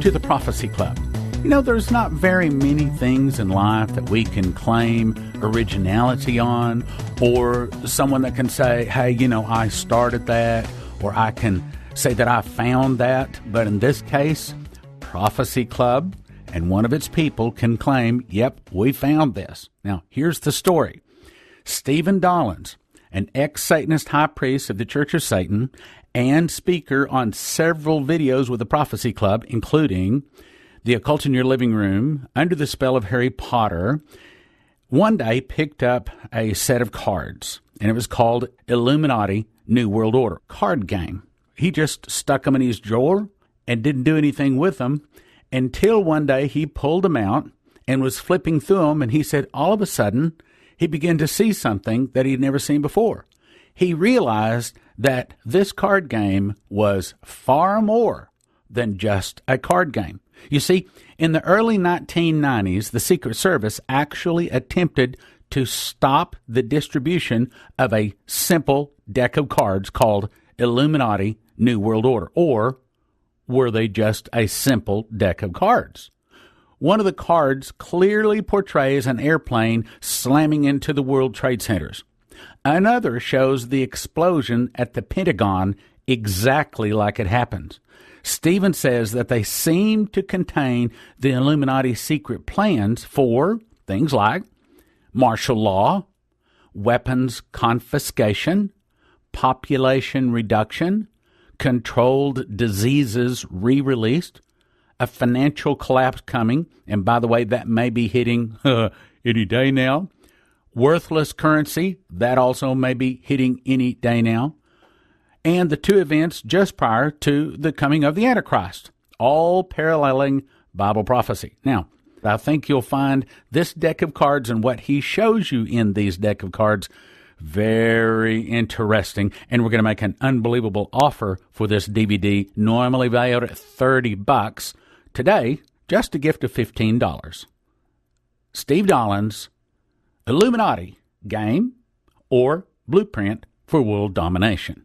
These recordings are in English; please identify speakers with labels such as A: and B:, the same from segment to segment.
A: to the Prophecy Club. You know, there's not very many things in life that we can claim originality on, or someone that can say, hey, you know, I started that, or I can say that I found that. But in this case, Prophecy Club and one of its people can claim, yep, we found this. Now, here's the story. Stephen Dollins, an ex-Satanist high priest of the Church of Satan and speaker on several videos with the Prophecy Club, including The Occult in Your Living Room, Under the Spell of Harry Potter, one day picked up a set of cards, and it was called Illuminati New World Order card game. He just stuck them in his drawer and didn't do anything with them until one day he pulled them out and was flipping through them, and he said all of a sudden he began to see something that he'd never seen before. He realized that this card game was far more than just a card game. You see, in the early 1990s, the Secret Service actually attempted to stop the distribution of a simple deck of cards called Illuminati New World Order. Or were they just a simple deck of cards? One of the cards clearly portrays an airplane slamming into the World Trade Centers. Another shows the explosion at the Pentagon exactly like it happened. Stephen says that they seem to contain the Illuminati secret plans for things like martial law, weapons confiscation, population reduction, controlled diseases re-released, a financial collapse coming, and by the way, that may be hitting any day now, worthless currency, that also may be hitting any day now, and the two events just prior to the coming of the Antichrist, all paralleling Bible prophecy. Now, I think you'll find this deck of cards and what he shows you in these deck of cards very interesting, and we're going to make an unbelievable offer for this DVD, normally valued at $30. Today, just a gift of $15. Steve Dollins, Illuminati, Game or Blueprint for World Domination.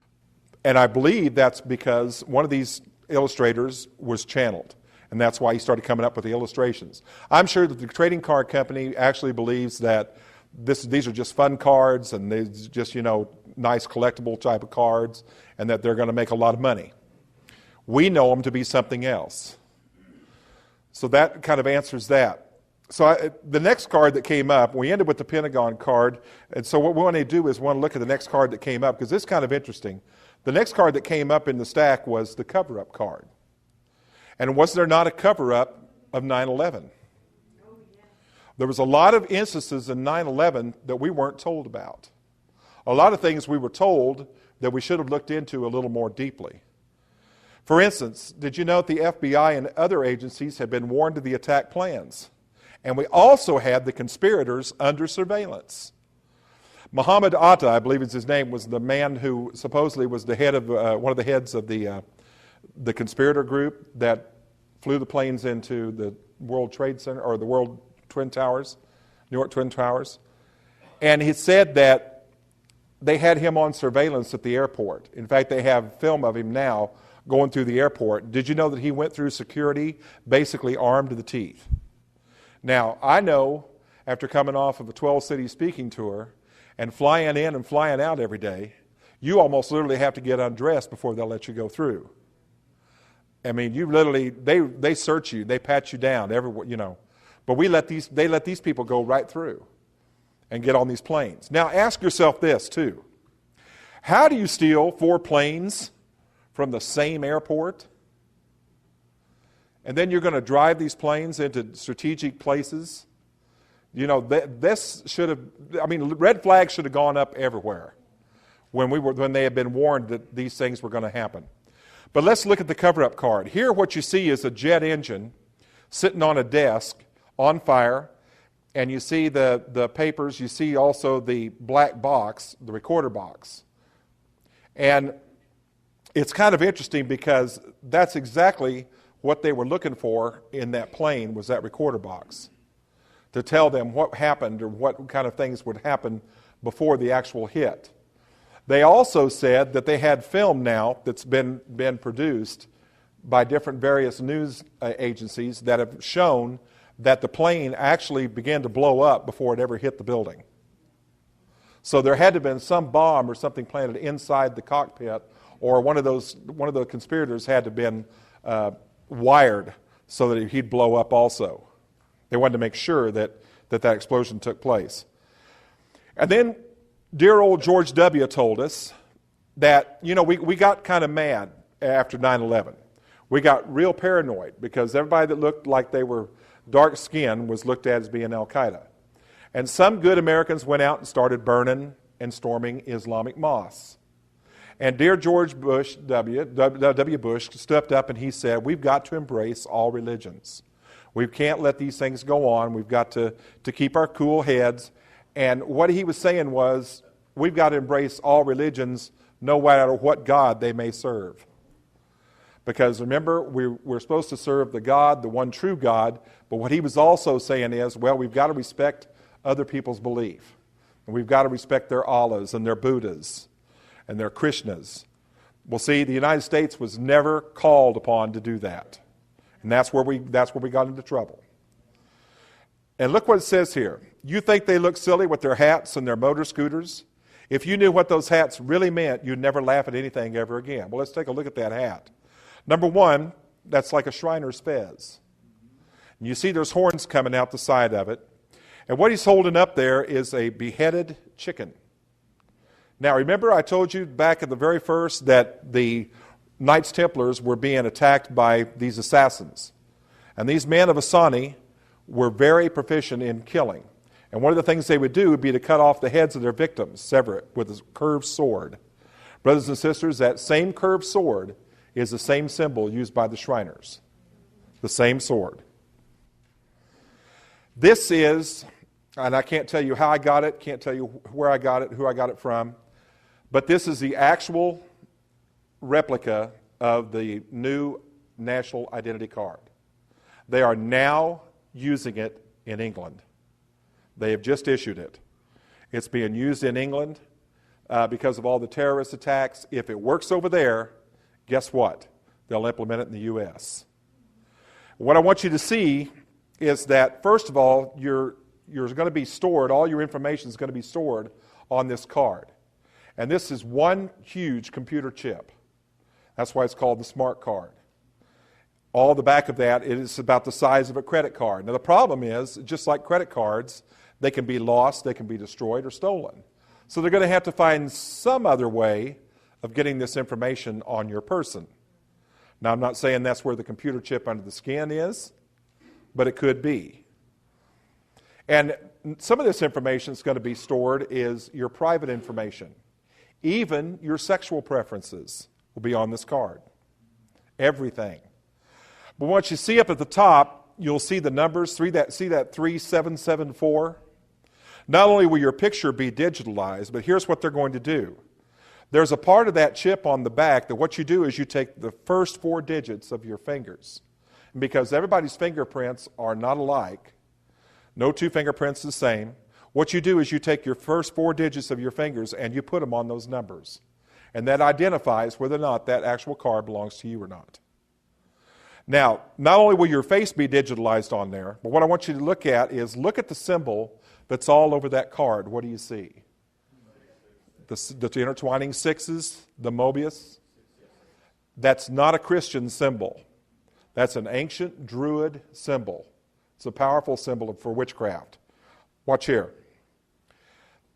B: And I believe that's because one of these illustrators was channeled, and that's why he started coming up with the illustrations. I'm sure that the trading card company actually believes that these are just fun cards, and they're just, you know, nice collectible type of cards, and that they're going to make a lot of money. We know them to be something else. So that kind of answers that. So the next card that came up, we ended with the Pentagon card, and so what we want to do is we want to look at the next card that came up, because this is kind of interesting. The next card that came up in the stack was the cover-up card. And was there not a cover-up of 9/11? There was a lot of instances in 9/11 that we weren't told about. A lot of things we were told that we should have looked into a little more deeply. For instance, did you know that the FBI and other agencies had been warned of the attack plans? And we also had the conspirators under surveillance. Muhammad Atta, I believe is his name, was the man who supposedly was the head of one of the heads of the conspirator group that flew the planes into the World Trade Center, or the World Twin Towers, New York Twin Towers. And he said that they had him on surveillance at the airport. In fact, they have film of him now going through the airport. Did you know that he went through security basically armed to the teeth? Now, I know after coming off of a 12-city speaking tour and flying in and flying out every day, you almost literally have to get undressed before they'll let you go through. I mean, you literally, they search you, they pat you down, everywhere, you know. But they let these people go right through and get on these planes. Now, ask yourself this, too. How do you steal 4 planes from the same airport? And then you're going to drive these planes into strategic places? You know, this should have, I mean, red flags should have gone up everywhere when they had been warned that these things were going to happen. But let's look at the cover-up card. Here what you see is a jet engine sitting on a desk on fire, and you see the papers, you see also the black box, the recorder box. And it's kind of interesting because that's exactly what they were looking for in that plane, was that recorder box, to tell them what happened or what kind of things would happen before the actual hit. They also said that they had film now that's been produced by different various news agencies that have shown that the plane actually began to blow up before it ever hit the building. So there had to have been some bomb or something planted inside the cockpit, or one of the conspirators had to have been wired so that he'd blow up also. They wanted to make sure that explosion took place. And then dear old George W. told us that, we got kind of mad after 9/11. We got real paranoid because everybody that looked like they were dark-skinned was looked at as being Al-Qaeda. And some good Americans went out and started burning and storming Islamic mosques. And dear George Bush, W. Bush, stepped up and he said, we've got to embrace all religions. We can't let these things go on. We've got to keep our cool heads. And what he was saying was, we've got to embrace all religions, no matter what God they may serve. Because remember, we're supposed to serve the God, the one true God, but what he was also saying is, we've got to respect other people's belief. And we've got to respect their Allahs and their Buddhas and their Krishnas. Well, see, the United States was never called upon to do that. And that's where we got into trouble. And look what it says here. You think they look silly with their hats and their motor scooters? If you knew what those hats really meant, you'd never laugh at anything ever again. Well, let's take a look at that hat. Number one, that's like a Shriner's fez. And you see there's horns coming out the side of it. And what he's holding up there is a beheaded chicken. Now, remember I told you back at the very first that the Knights Templars were being attacked by these assassins. And these men of Asani were very proficient in killing. And one of the things they would do would be to cut off the heads of their victims, sever it with a curved sword. Brothers and sisters, that same curved sword is the same symbol used by the Shriners. The same sword. This is, and I can't tell you how I got it, can't tell you where I got it, who I got it from, but this is the actual replica of the new national identity card. They are now using it in England. They have just issued it. It's being used in England because of all the terrorist attacks. If it works over there, guess what? They'll implement it in the U.S. What I want you to see is that, first of all, you're going to be stored, all your information is going to be stored on this card. And this is one huge computer chip. That's why it's called the smart card. All the back of that is about the size of a credit card. Now the problem is, just like credit cards, they can be lost, they can be destroyed or stolen. So they're going to have to find some other way of getting this information on your person. Now I'm not saying that's where the computer chip under the skin is, but it could be. And some of this information that's going to be stored is your private information. Even your sexual preferences will be on this card. Everything. But once you see up at the top, you'll see the numbers, see that 3774? Not only will your picture be digitalized, but here's what they're going to do. There's a part of that chip on the back that what you do is you take the first 4 digits of your fingers. And because everybody's fingerprints are not alike, no 2 fingerprints the same, what you do is you take your first 4 digits of your fingers and you put them on those numbers. And that identifies whether or not that actual card belongs to you or not. Now, not only will your face be digitalized on there, but what I want you to look at is look at the symbol that's all over that card. What do you see? The intertwining sixes, the Mobius. That's not a Christian symbol. That's an ancient Druid symbol. It's a powerful symbol for witchcraft. Watch here.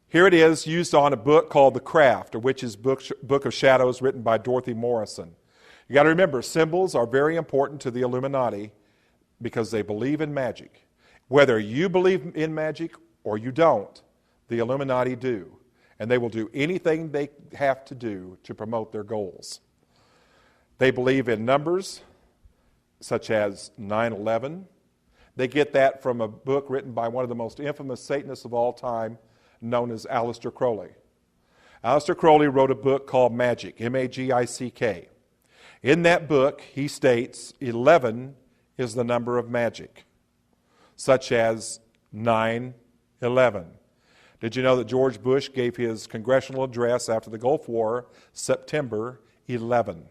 B: Here it is, used on a book called The Craft, a witch's book of shadows written by Dorothy Morrison. You got to remember, symbols are very important to the Illuminati because they believe in magic. Whether you believe in magic or you don't, the Illuminati do. And they will do anything they have to do to promote their goals. They believe in numbers, such as 9/11. They get that from a book written by one of the most infamous Satanists of all time, known as Aleister Crowley. Aleister Crowley wrote a book called Magic, M-A-G-I-C-K. In that book, he states 11 is the number of magic, such as 9/11. Did you know that George Bush gave his congressional address after the Gulf War September 11?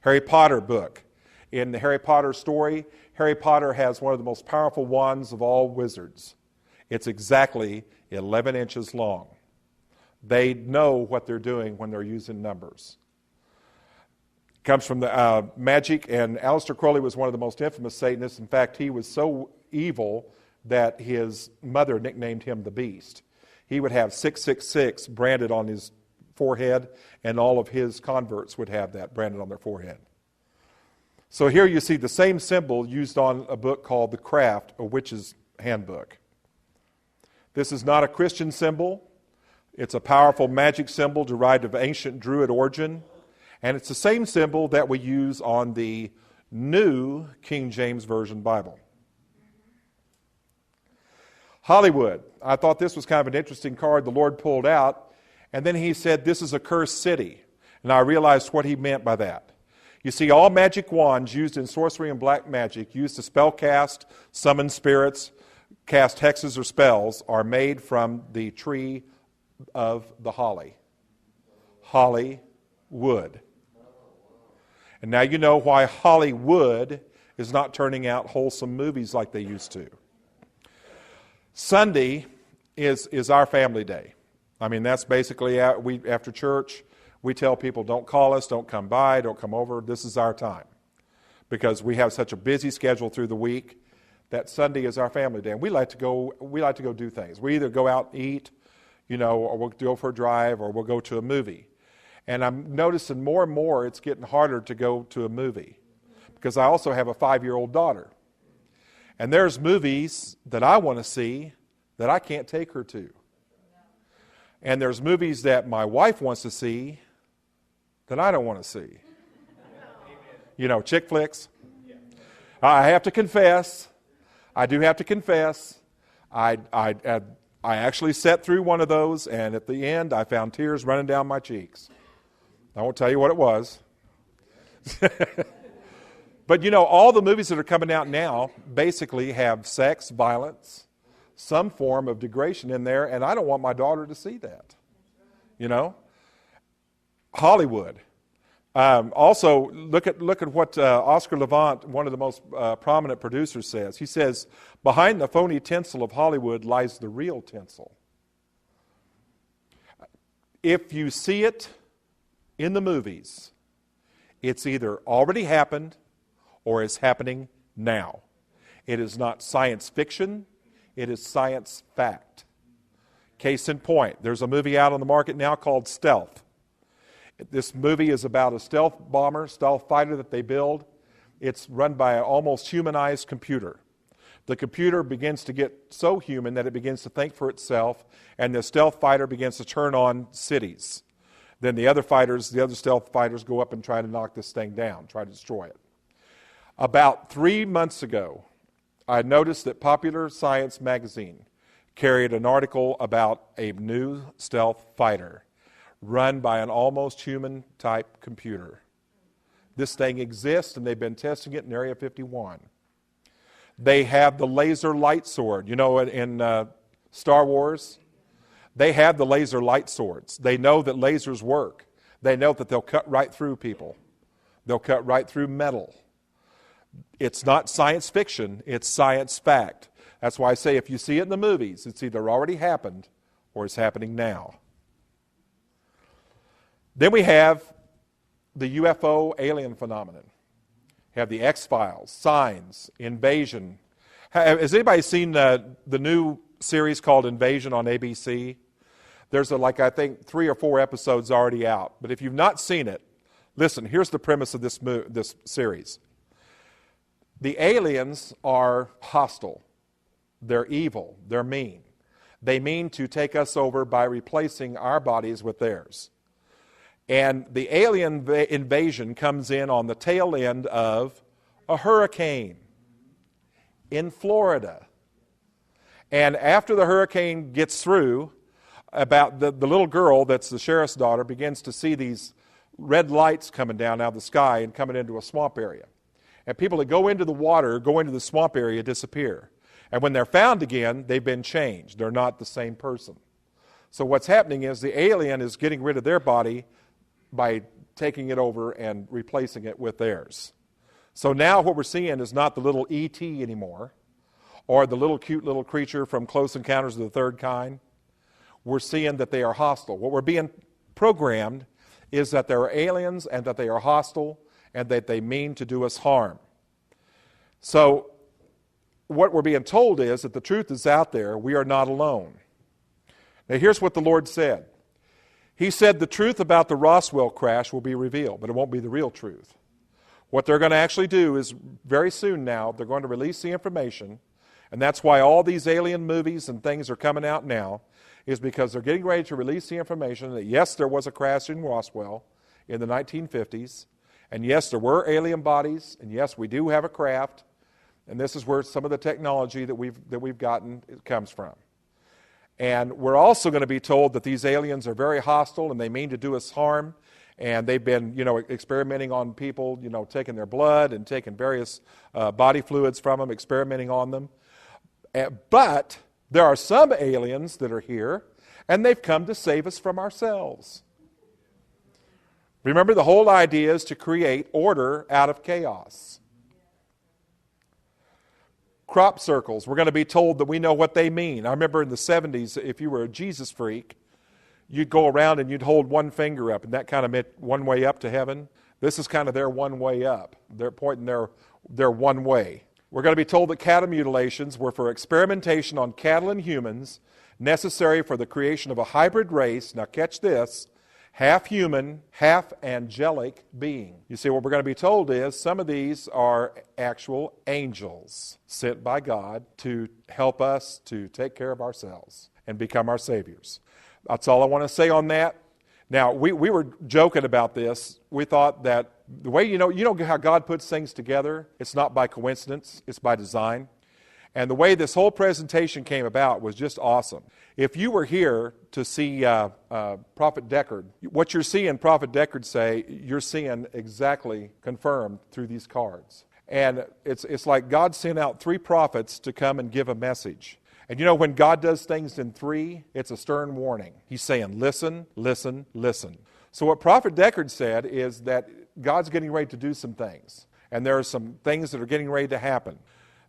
B: Harry Potter book, In the Harry Potter story, Harry Potter has one of the most powerful wands of all wizards. It's exactly 11 inches long. They know what they're doing when they're using numbers. It comes from the magic, and Aleister Crowley was one of the most infamous Satanists. In fact, he was so evil that his mother nicknamed him the Beast. He would have 666 branded on his forehead, and all of his converts would have that branded on their forehead. So here you see the same symbol used on a book called The Craft, a Witch's Handbook. This is not a Christian symbol. It's a powerful magic symbol derived of ancient Druid origin. And it's the same symbol that we use on the New King James Version Bible. Hollywood. I thought this was kind of an interesting card the Lord pulled out. And then he said, this is a cursed city. And I realized what he meant by that. You see, all magic wands used in sorcery and black magic, used to spell cast, summon spirits, cast hexes or spells, are made from the tree of the holly. Holly wood. And now you know why Hollywood is not turning out wholesome movies like they used to. Sunday is our family day. I mean, that's basically, after church, we tell people, don't call us, don't come by, don't come over. This is our time. Because we have such a busy schedule through the week that Sunday is our family day. And we like to go do things. We either go out and eat, or we'll go for a drive, or we'll go to a movie. And I'm noticing more and more it's getting harder to go to a movie. Because I also have a 5-year-old daughter. And there's movies that I want to see that I can't take her to. And there's movies that my wife wants to see that I don't want to see. Chick flicks. I have to confess, I actually sat through one of those, and at the end, I found tears running down my cheeks. I won't tell you what it was. But all the movies that are coming out now basically have sex, violence, some form of degradation in there, and I don't want my daughter to see that. Hollywood. Also, look at what Oscar Levant, one of the most prominent producers, says. He says, behind the phony tinsel of Hollywood lies the real tinsel. If you see it in the movies, it's either already happened or is happening now. It is not science fiction, it is science fact. Case in point, there's a movie out on the market now called Stealth. This movie is about a stealth bomber, stealth fighter that they build. It's run by an almost humanized computer. The computer begins to get so human that it begins to think for itself, and the stealth fighter begins to turn on cities. Then the other stealth fighters go up and try to knock this thing down, try to destroy it. About 3 months ago, I noticed that Popular Science magazine carried an article about a new stealth fighter run by an almost human type computer. This thing exists, and they've been testing it in Area 51. They have the laser light sword. In Star Wars, they have the laser light swords. They know that lasers work. They know that they'll cut right through people. They'll cut right through metal. It's not science fiction, it's science fact. That's why I say if you see it in the movies, it's either already happened or it's happening now. Then we have the UFO alien phenomenon. We have the X-Files, Signs, Invasion. Has anybody seen the new series called Invasion on ABC? There's I think 3 or 4 episodes already out. But if you've not seen it, listen, here's the premise of this series. The aliens are hostile. They're evil. They're mean. They mean to take us over by replacing our bodies with theirs. And the alien invasion comes in on the tail end of a hurricane in Florida. And after the hurricane gets through, about the little girl that's the sheriff's daughter begins to see these red lights coming down out of the sky and coming into a swamp area. And people that go into the water, go into the swamp area, disappear. And when they're found again, they've been changed. They're not the same person. So what's happening is the alien is getting rid of their body by taking it over and replacing it with theirs. So now what we're seeing is not the little E.T. anymore, or the little cute little creature from Close Encounters of the Third Kind. We're seeing that they are hostile. What we're being programmed is that there are aliens and that they are hostile and that they mean to do us harm. So what we're being told is that the truth is out there. We are not alone. Now here's what the Lord said. He said the truth about the Roswell crash will be revealed, but it won't be the real truth. What they're going to actually do is very soon now, they're going to release the information, and that's why all these alien movies and things are coming out now, is because they're getting ready to release the information that yes, there was a crash in Roswell in the 1950s, and yes, there were alien bodies, and yes, we do have a craft, and this is where some of the technology that we've gotten comes from. And we're also going to be told that these aliens are very hostile and they mean to do us harm, and they've been, experimenting on people, taking their blood and taking various body fluids from them, experimenting on them. But there are some aliens that are here, and they've come to save us from ourselves. Remember, the whole idea is to create order out of chaos. Crop circles, we're going to be told that we know what they mean. I remember in the 70s, if you were a Jesus freak, you'd go around and you'd hold one finger up, and that kind of meant one way up to heaven. This is kind of their one way up. They're pointing their one way. We're going to be told that cattle mutilations were for experimentation on cattle and humans, necessary for the creation of a hybrid race. Now catch this, half human, half angelic being. You see, what we're going to be told is some of these are actual angels sent by God to help us to take care of ourselves and become our saviors. That's all I want to say on that. Now, we were joking about this. We thought that the way, you know how God puts things together? It's not by coincidence, it's by design. And the way this whole presentation came about was just awesome. If you were here to see Prophet Deckard, what you're seeing Prophet Deckard say, you're seeing exactly confirmed through these cards. And it's like God sent out 3 prophets to come and give a message. And when God does things in 3, it's a stern warning. He's saying, listen, listen, listen. So what Prophet Deckard said is that God's getting ready to do some things. And there are some things that are getting ready to happen.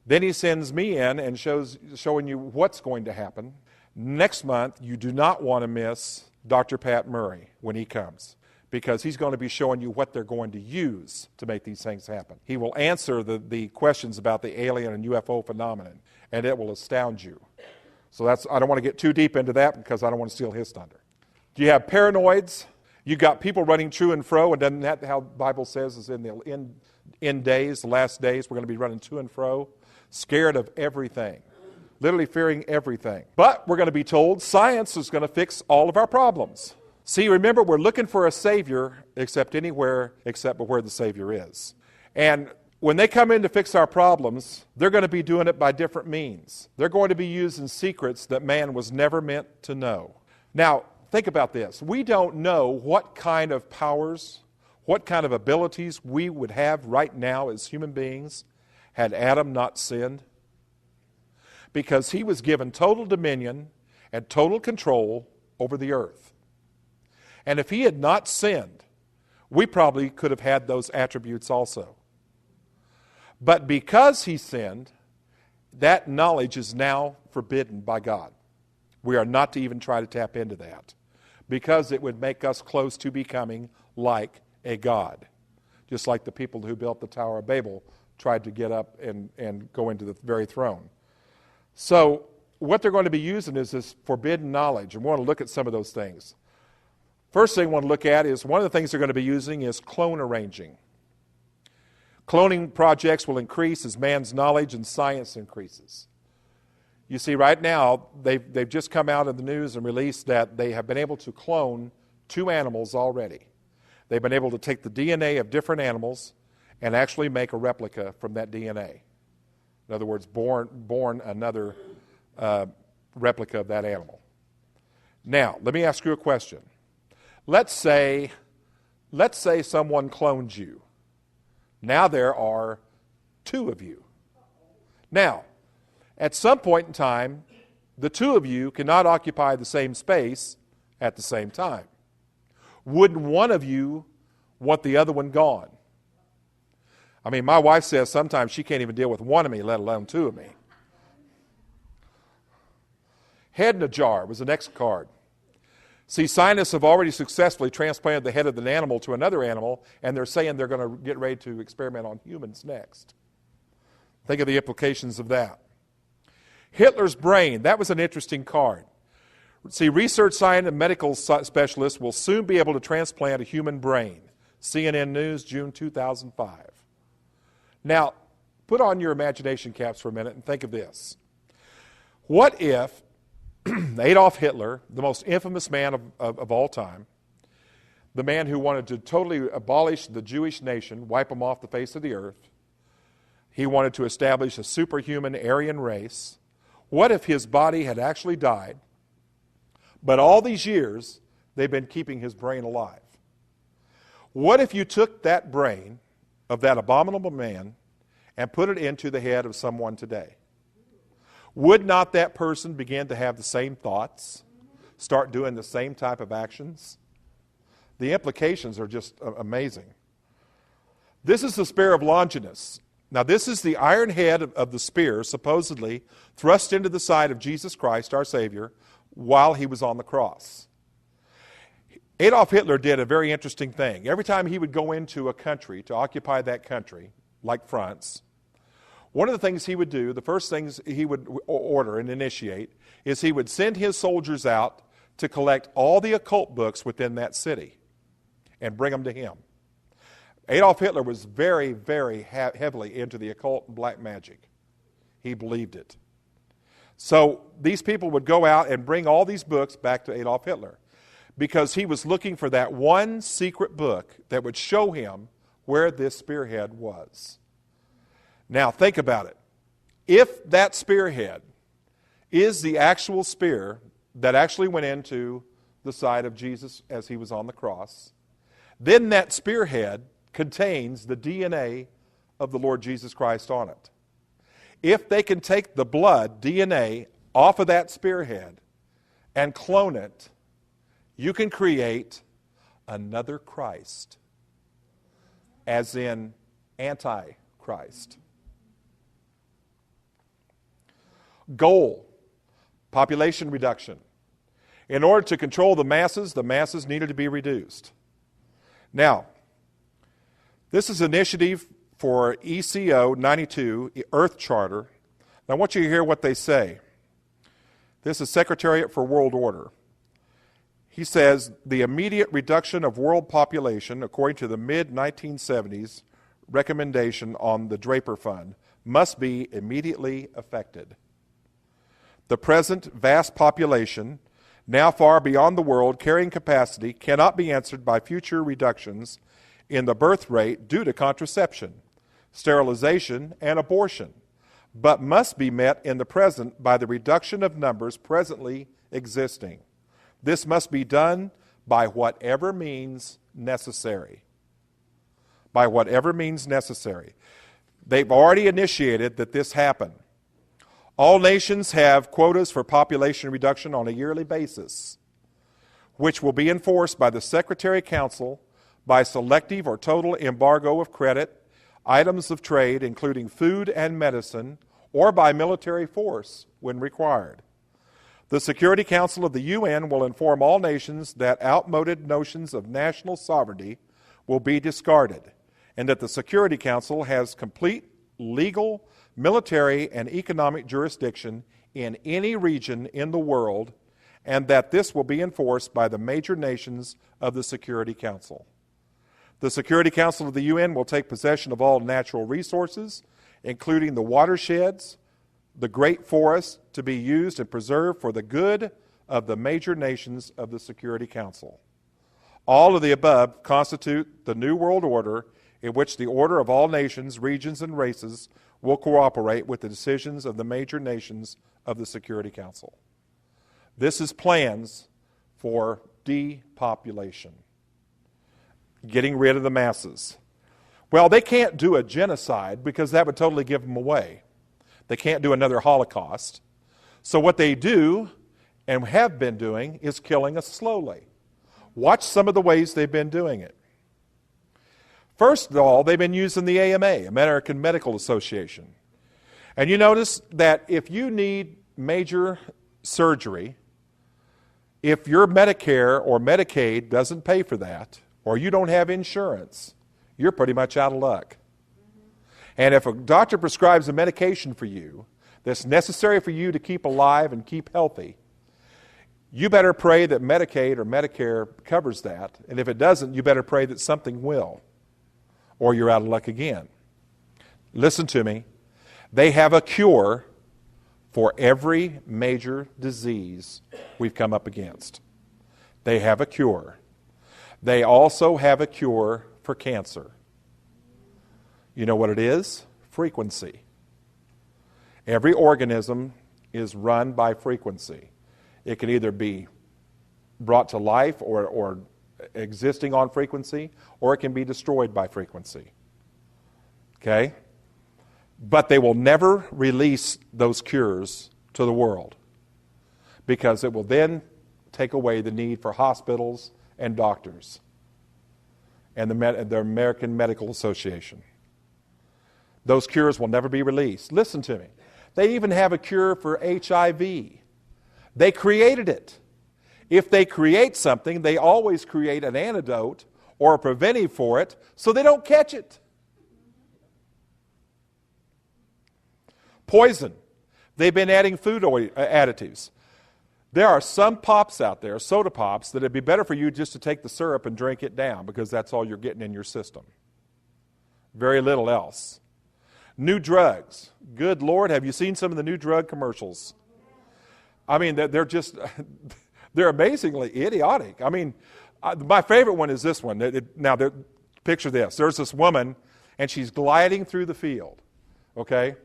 B: Then he sends me in and showing you what's going to happen. Next month, you do not want to miss Dr. Pat Murray when he comes, because he's going to be showing you what they're going to use to make these things happen. He will answer the questions about the alien and UFO phenomenon, and it will astound you. So I don't want to get too deep into that because I don't want to steal his thunder. You have paranoids. You've got people running to and fro, and doesn't that how the Bible says is in the end days, the last days, we're going to be running to and fro, scared of everything, literally fearing everything. But we're going to be told science is going to fix all of our problems. See, remember, we're looking for a Savior anywhere except where the Savior is. And when they come in to fix our problems, they're going to be doing it by different means. They're going to be using secrets that man was never meant to know. Now, think about this. We don't know what kind of powers, what kind of abilities we would have right now as human beings had Adam not sinned, because he was given total dominion and total control over the earth. And if he had not sinned, we probably could have had those attributes also. But because he sinned, that knowledge is now forbidden by God. We are not to even try to tap into that, because it would make us close to becoming like a god, just like the people who built the Tower of Babel tried to get up and go into the very throne. So what they're going to be using is this forbidden knowledge, and we want to look at some of those things. First thing we want to look at is one of the things they're going to be using is clone arranging. Cloning projects will increase as man's knowledge and science increases. You see, right now, they've just come out in the news and released that they have been able to clone 2 animals already. They've been able to take the DNA of different animals and actually make a replica from that DNA. In other words, born another replica of that animal. Now, let me ask you a question. Let's say someone cloned you. Now there are 2 of you. Now, at some point in time, the 2 of you cannot occupy the same space at the same time. Wouldn't one of you want the other one gone? I mean, my wife says sometimes she can't even deal with one of me, let alone two of me. Head Najjar was the next card. See, scientists have already successfully transplanted the head of an animal to another animal, and they're saying they're going to get ready to experiment on humans next. Think of the implications of that. Hitler's brain, that was an interesting card. See, research scientists and medical specialists will soon be able to transplant a human brain. CNN News, June 2005. Now, put on your imagination caps for a minute and think of this. What if Adolf Hitler, the most infamous man of all time, the man who wanted to totally abolish the Jewish nation, wipe them off the face of the earth, he wanted to establish a superhuman Aryan race. What if his body had actually died, but all these years they've been keeping his brain alive? What if you took that brain of that abominable man and put it into the head of someone today? Would not that person begin to have the same thoughts, start doing the same type of actions? The implications are just amazing. This is the spear of Longinus. Now, this is the iron head of the spear, supposedly thrust into the side of Jesus Christ, our Savior, while he was on the cross. Adolf Hitler did a very interesting thing. Every time he would go into a country to occupy that country, like France, one of the things he would do, the first things he would order and initiate, is he would send his soldiers out to collect all the occult books within that city and bring them to him. Adolf Hitler was very, very heavily into the occult and black magic. He believed it. So these people would go out and bring all these books back to Adolf Hitler because he was looking for that one secret book that would show him where this spearhead was. Now think about it. If that spearhead is the actual spear that actually went into the side of Jesus as he was on the cross, then that spearhead contains the DNA of the Lord Jesus Christ on it. If they can take the blood, DNA, off of that spearhead and clone it, you can create another Christ, as in Antichrist. Goal, population reduction. In order to control the masses needed to be reduced. Now, this is an initiative for ECO 92, Earth Charter. Now, I want you to hear what they say. This is Secretariat for World Order. He says, the immediate reduction of world population, according to the mid-1970s recommendation on the Draper Fund, must be immediately effected. The present vast population, now far beyond the world carrying capacity, cannot be answered by future reductions in the birth rate due to contraception, sterilization, and abortion, but must be met in the present by the reduction of numbers presently existing. This must be done by whatever means necessary. By whatever means necessary. They've already initiated that this happen. All nations have quotas for population reduction on a yearly basis, which will be enforced by the Secretary Council by selective or total embargo of credit, items of trade, including food and medicine, or by military force when required. The Security Council of the UN will inform all nations that outmoded notions of national sovereignty will be discarded, and that the Security Council has complete legal, military, and economic jurisdiction in any region in the world, and that this will be enforced by the major nations of the Security Council. The Security Council of the UN will take possession of all natural resources, including the watersheds, the great forests, to be used and preserved for the good of the major nations of the Security Council. All of the above constitute the New World Order, in which the order of all nations, regions, and races will cooperate with the decisions of the major nations of the Security Council. This is plans for depopulation, getting rid of the masses. Well, they can't do a genocide because that would totally give them away. They can't do another Holocaust. So what they do, and have been doing, is killing us slowly. Watch some of the ways they've been doing it. First of all, they've been using the AMA, American Medical Association. And you notice that if you need major surgery, if your Medicare or Medicaid doesn't pay for that, or you don't have insurance, you're pretty much out of luck. And if a doctor prescribes a medication for you that's necessary for you to keep alive and keep healthy, you better pray that Medicaid or Medicare covers that. And if it doesn't, you better pray that something will, or you're out of luck again. Listen to me. They have a cure for every major disease we've come up against. They have a cure. They also have a cure for cancer. You know what it is? Frequency. Every organism is run by frequency. It can either be brought to life or existing on frequency, or it can be destroyed by frequency. Okay? But they will never release those cures to the world, because it will then take away the need for hospitals and doctors and the American Medical Association. Those cures will never be released. Listen to me. They even have a cure for HIV. They created it. If they create something, they always create an antidote or a preventive for it so they don't catch it. Poison. They've been adding food additives. There are some pops out there, soda pops, that it'd be better for you just to take the syrup and drink it down, because that's all you're getting in your system. Very little else. New drugs. Good Lord, have you seen some of the new drug commercials? I mean, they're just, they're amazingly idiotic. I mean, my favorite one is this one. Now, picture this. There's this woman, and she's gliding through the field, okay?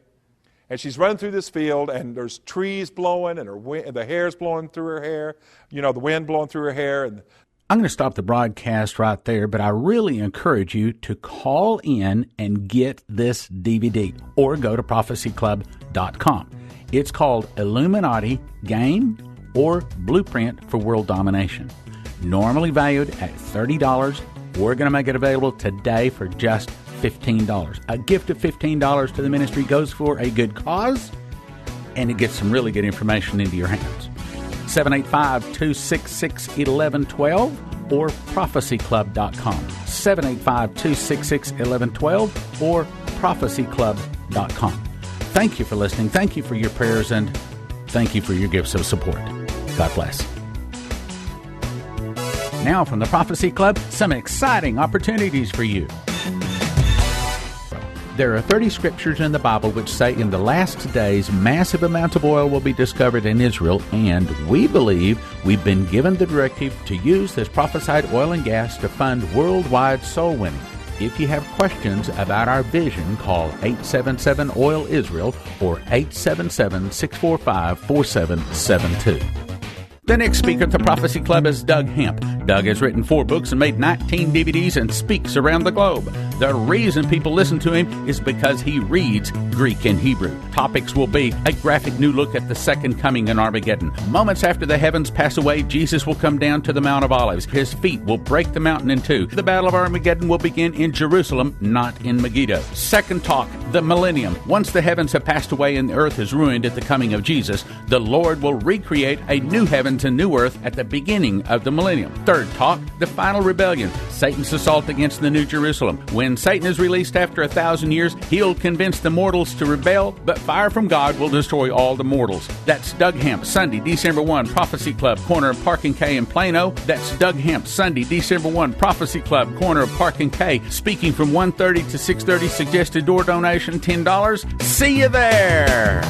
B: And she's running through this field, and there's trees blowing, and the hair's blowing through her hair, you know, the wind blowing through her hair. And
A: I'm going to stop the broadcast right there, but I really encourage you to call in and get this DVD, or go to prophecyclub.com. It's called Illuminati Game or Blueprint for World Domination. Normally valued at $30, we're going to make it available today for just $15. A gift of $15 to the ministry goes for a good cause, and it gets some really good information into your hands. 785-266-1112 or prophecyclub.com. 785-266-1112 or prophecyclub.com. Thank you for listening. Thank you for your prayers, and thank you for your gifts of support. God bless. Now from the Prophecy Club, some exciting opportunities for you. There are 30 scriptures in the Bible which say in the last days massive amounts of oil will be discovered in Israel, and we believe we've been given the directive to use this prophesied oil and gas to fund worldwide soul winning. If you have questions about our vision, call 877-OIL-ISRAEL or 877-645-4772. The next speaker at the Prophecy Club is Doug Hemp. Doug has written 4 books and made 19 DVDs and speaks around the globe. The reason people listen to him is because he reads Greek and Hebrew. Topics will be a graphic new look at the second coming in Armageddon. Moments after the heavens pass away, Jesus will come down to the Mount of Olives. His feet will break the mountain in two. The Battle of Armageddon will begin in Jerusalem, not in Megiddo. Second talk, the millennium. Once the heavens have passed away and the earth is ruined at the coming of Jesus, the Lord will recreate a new heavens and new earth at the beginning of the millennium. Third talk, the final rebellion. Satan's assault against the New Jerusalem. When Satan is released after 1,000 years, he'll convince the mortals to rebel, but fire from God will destroy all the mortals. That's Doug Hemp, Sunday, December 1, Prophecy Club, corner of Park and K in Plano. That's Doug Hemp, Sunday, December 1, Prophecy Club, corner of Park and K, speaking from 1:30 to 6:30, suggested door donation $10. See you there!